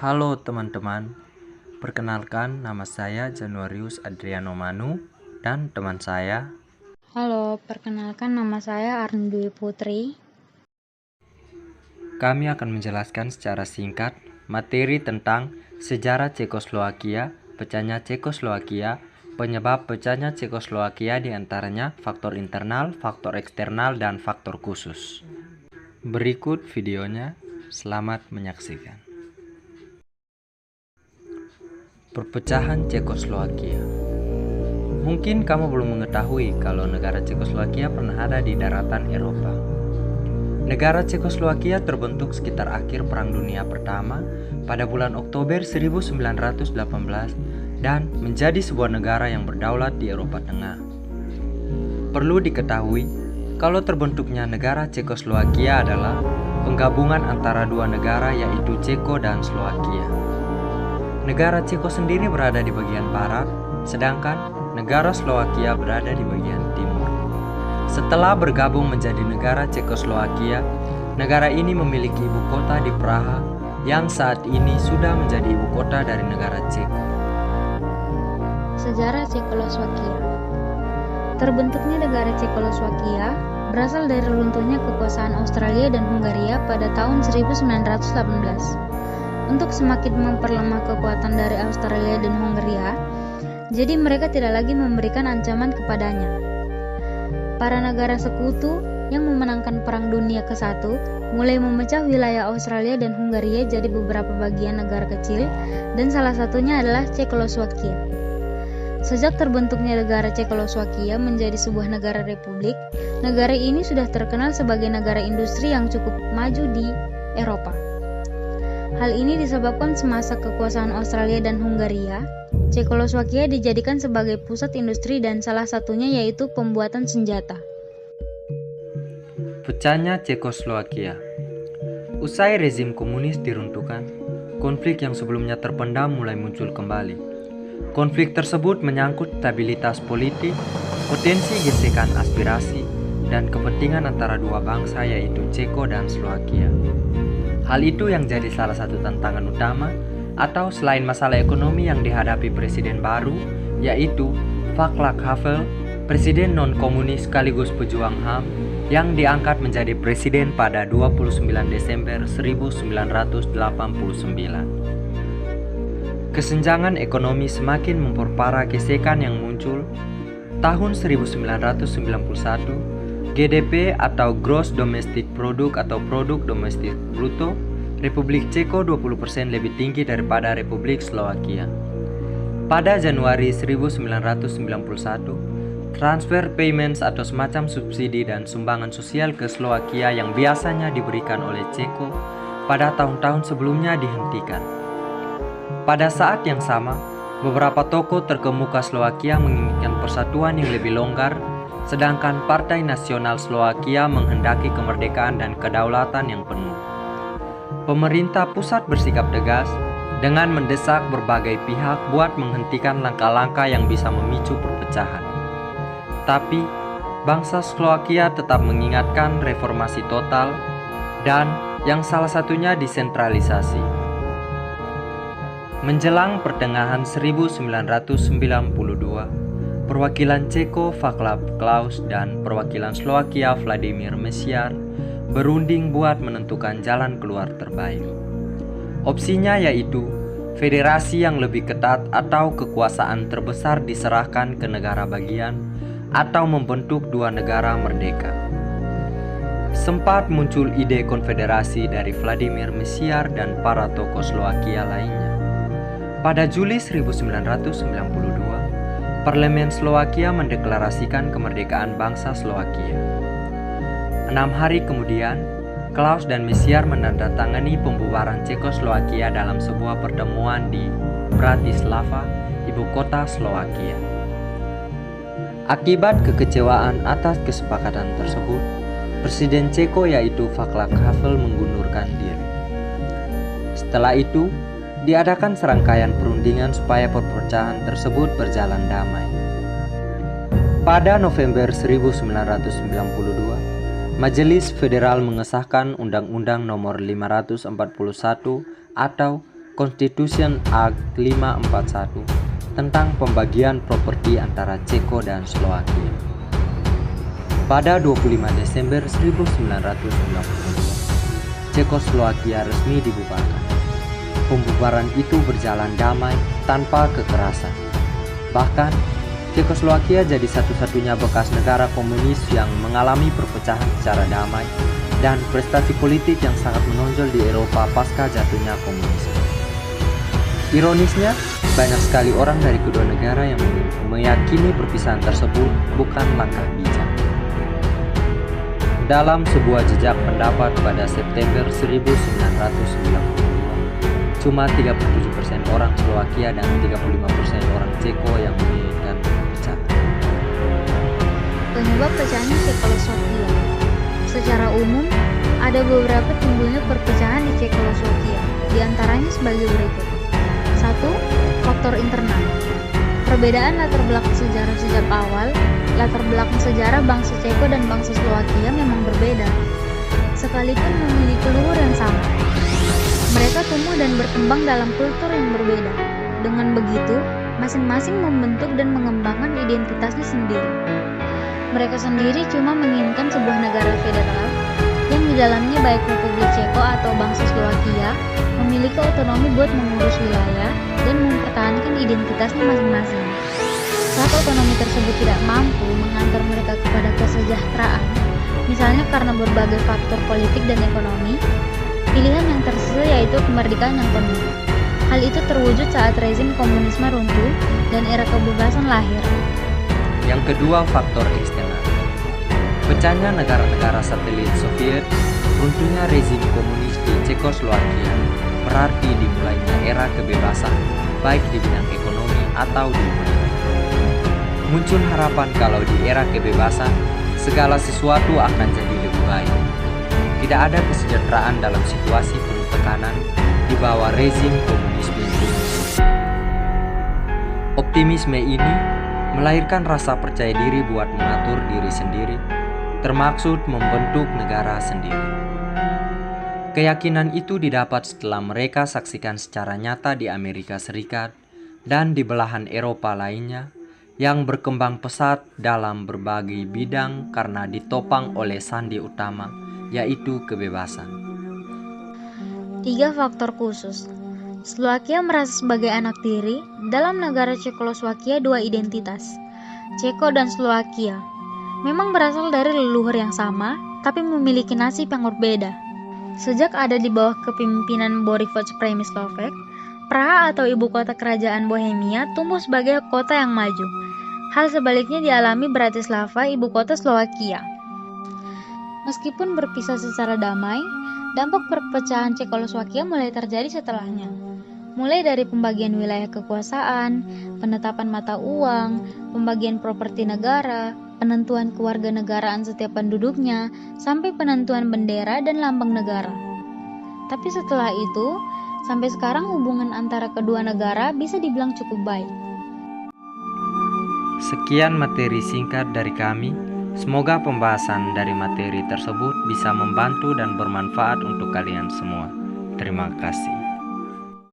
Halo teman-teman, perkenalkan nama saya Januarius Adriano Manu dan teman saya. Halo, perkenalkan nama saya Arndwi Putri. Kami akan menjelaskan secara singkat materi tentang sejarah Cekoslowakia, pecahnya Cekoslowakia, penyebab pecahnya Cekoslowakia diantaranya faktor internal, faktor eksternal, dan faktor khusus. Berikut videonya, selamat menyaksikan. Perpecahan Cekoslowakia. Mungkin kamu belum mengetahui kalau negara Cekoslowakia pernah ada di daratan Eropa. Negara Cekoslowakia terbentuk sekitar akhir Perang Dunia Pertama pada bulan Oktober 1918 dan menjadi sebuah negara yang berdaulat di Eropa Tengah. Perlu diketahui kalau terbentuknya negara Cekoslowakia adalah penggabungan antara dua negara yaitu Ceko dan Slowakia. Negara Ceko sendiri berada di bagian barat, sedangkan negara Slowakia berada di bagian timur. Setelah bergabung menjadi negara Cekoslowakia, negara ini memiliki ibu kota di Praha yang saat ini sudah menjadi ibu kota dari negara Ceko. Sejarah Cekoslowakia. Terbentuknya negara Cekoslowakia berasal dari runtuhnya kekuasaan Australia dan Hungaria pada tahun 1918. Untuk semakin memperlemah kekuatan dari Australia dan Hungaria, jadi mereka tidak lagi memberikan ancaman kepadanya. Para negara sekutu yang memenangkan Perang Dunia ke-1 mulai memecah wilayah Australia dan Hungaria jadi beberapa bagian negara kecil, dan salah satunya adalah Cekoslowakia. Sejak terbentuknya negara Cekoslowakia menjadi sebuah negara republik, negara ini sudah terkenal sebagai negara industri yang cukup maju di Eropa. Hal ini disebabkan semasa kekuasaan Australia dan Hungaria, Cekoslowakia dijadikan sebagai pusat industri dan salah satunya yaitu pembuatan senjata. Pecahnya Cekoslowakia. Usai rezim komunis diruntuhkan, konflik yang sebelumnya terpendam mulai muncul kembali. Konflik tersebut menyangkut stabilitas politik, potensi gesekan aspirasi, dan kepentingan antara dua bangsa yaitu Ceko dan Slowakia. Hal itu yang jadi salah satu tantangan utama atau selain masalah ekonomi yang dihadapi presiden baru, yaitu Václav Havel, presiden non-komunis sekaligus pejuang HAM yang diangkat menjadi presiden pada 29 Desember 1989. Kesenjangan ekonomi semakin memperparah gesekan yang muncul. Tahun 1991, GDP atau Gross Domestic Product atau Produk Domestik Bruto Republik Ceko 20% lebih tinggi daripada Republik Slowakia. Pada Januari 1991, transfer payments atau semacam subsidi dan sumbangan sosial ke Slowakia yang biasanya diberikan oleh Ceko pada tahun-tahun sebelumnya dihentikan. Pada saat yang sama, beberapa tokoh terkemuka Slowakia menginginkan persatuan yang lebih longgar, sedangkan Partai Nasional Slowakia menghendaki kemerdekaan dan kedaulatan yang penuh. Pemerintah pusat bersikap tegas dengan mendesak berbagai pihak buat menghentikan langkah-langkah yang bisa memicu perpecahan. Tapi, bangsa Slowakia tetap mengingatkan reformasi total dan yang salah satunya desentralisasi. Menjelang pertengahan 1992, perwakilan Ceko Václav Klaus dan perwakilan Slowakia Vladimír Mečiar berunding buat menentukan jalan keluar terbaik. Opsinya yaitu federasi yang lebih ketat atau kekuasaan terbesar diserahkan ke negara bagian atau membentuk dua negara merdeka. Sempat muncul ide konfederasi dari Vladimír Mečiar dan para tokoh Slowakia lainnya. Pada Juli 1992, Parlemen Slowakia mendeklarasikan kemerdekaan bangsa Slowakia. 6 hari kemudian, Klaus dan Mečiar menandatangani pembubaran Cekoslowakia dalam sebuah pertemuan di Bratislava, ibu kota Slowakia. Akibat kekecewaan atas kesepakatan tersebut, Presiden Ceko yaitu Václav Havel mengundurkan diri. Setelah itu, diadakan serangkaian perundingan supaya perpecahan tersebut berjalan damai. Pada November 1992, Majelis Federal mengesahkan Undang-Undang Nomor 541 atau Constitution Act 541 tentang pembagian properti antara Ceko dan Slovakia. Pada 25 Desember 1992, Cekoslowakia resmi dibubarkan. Pembubaran itu berjalan damai tanpa kekerasan. Bahkan, Cekoslowakia jadi satu-satunya bekas negara komunis yang mengalami perpecahan secara damai dan prestasi politik yang sangat menonjol di Eropa pasca jatuhnya komunisme. Ironisnya, banyak sekali orang dari kedua negara yang meyakini perpisahan tersebut bukan langkah bijak. Dalam sebuah jejak pendapat pada September 1992, cuma 37% orang Slovakia dan 35% orang Ceko yang menginginkan perpecahan. Penyebab pecahnya Cekoslowakia. Secara umum, ada beberapa timbulnya perpecahan di Cekoslowakia, di antaranya sebagai berikut. 1. Faktor internal. Perbedaan latar belakang sejarah sejak awal. Latar belakang sejarah bangsa Ceko dan bangsa Slovakia memang berbeda, sekalipun memiliki luhur yang sama. Mereka tumbuh dan berkembang dalam kultur yang berbeda. Dengan begitu, masing-masing membentuk dan mengembangkan identitasnya sendiri. Mereka sendiri cuma menginginkan sebuah negara federal yang di dalamnya baik Republik Ceko atau bangsa Slovakia memiliki otonomi buat mengurus wilayah dan mempertahankan identitasnya masing-masing. Saat otonomi tersebut tidak mampu mengantar mereka kepada kesejahteraan, misalnya karena berbagai faktor politik dan ekonomi, pilihan yang tersisa yaitu kemerdekaan yang penuh. Hal itu terwujud saat rezim komunisme runtuh dan era kebebasan lahir. Yang kedua, faktor eksternal. Pecahnya negara-negara satelit Soviet, runtuhnya rezim komunis di Cekoslowakia, berarti dimulainya era kebebasan, baik di bidang ekonomi atau di politik. Muncul harapan kalau di era kebebasan, segala sesuatu akan jadi lebih baik. Tidak ada kesejahteraan dalam situasi penuh tekanan di bawah rezim komunisme. Optimisme ini melahirkan rasa percaya diri buat mengatur diri sendiri, termaksud membentuk negara sendiri. Keyakinan itu didapat setelah mereka saksikan secara nyata di Amerika Serikat dan di belahan Eropa lainnya yang berkembang pesat dalam berbagai bidang karena ditopang oleh sandi utama, yaitu kebebasan. 3. Faktor khusus. Slovakia merasa sebagai anak tiri. Dalam negara Cekoslowakia dua identitas, Ceko dan Slovakia, memang berasal dari leluhur yang sama, tapi memiliki nasib yang berbeda. Sejak ada di bawah kepemimpinan Bořivoj První Slovak, Praha atau ibu kota kerajaan Bohemia tumbuh sebagai kota yang maju. Hal sebaliknya dialami Bratislava, ibu kota Slovakia. Meskipun berpisah secara damai, dampak perpecahan Cekoslowakia mulai terjadi setelahnya. Mulai dari pembagian wilayah kekuasaan, penetapan mata uang, pembagian properti negara, penentuan kewarganegaraan setiap penduduknya, sampai penentuan bendera dan lambang negara. Tapi setelah itu, sampai sekarang hubungan antara kedua negara bisa dibilang cukup baik. Sekian materi singkat dari kami. Semoga pembahasan dari materi tersebut bisa membantu dan bermanfaat untuk kalian semua. Terima kasih.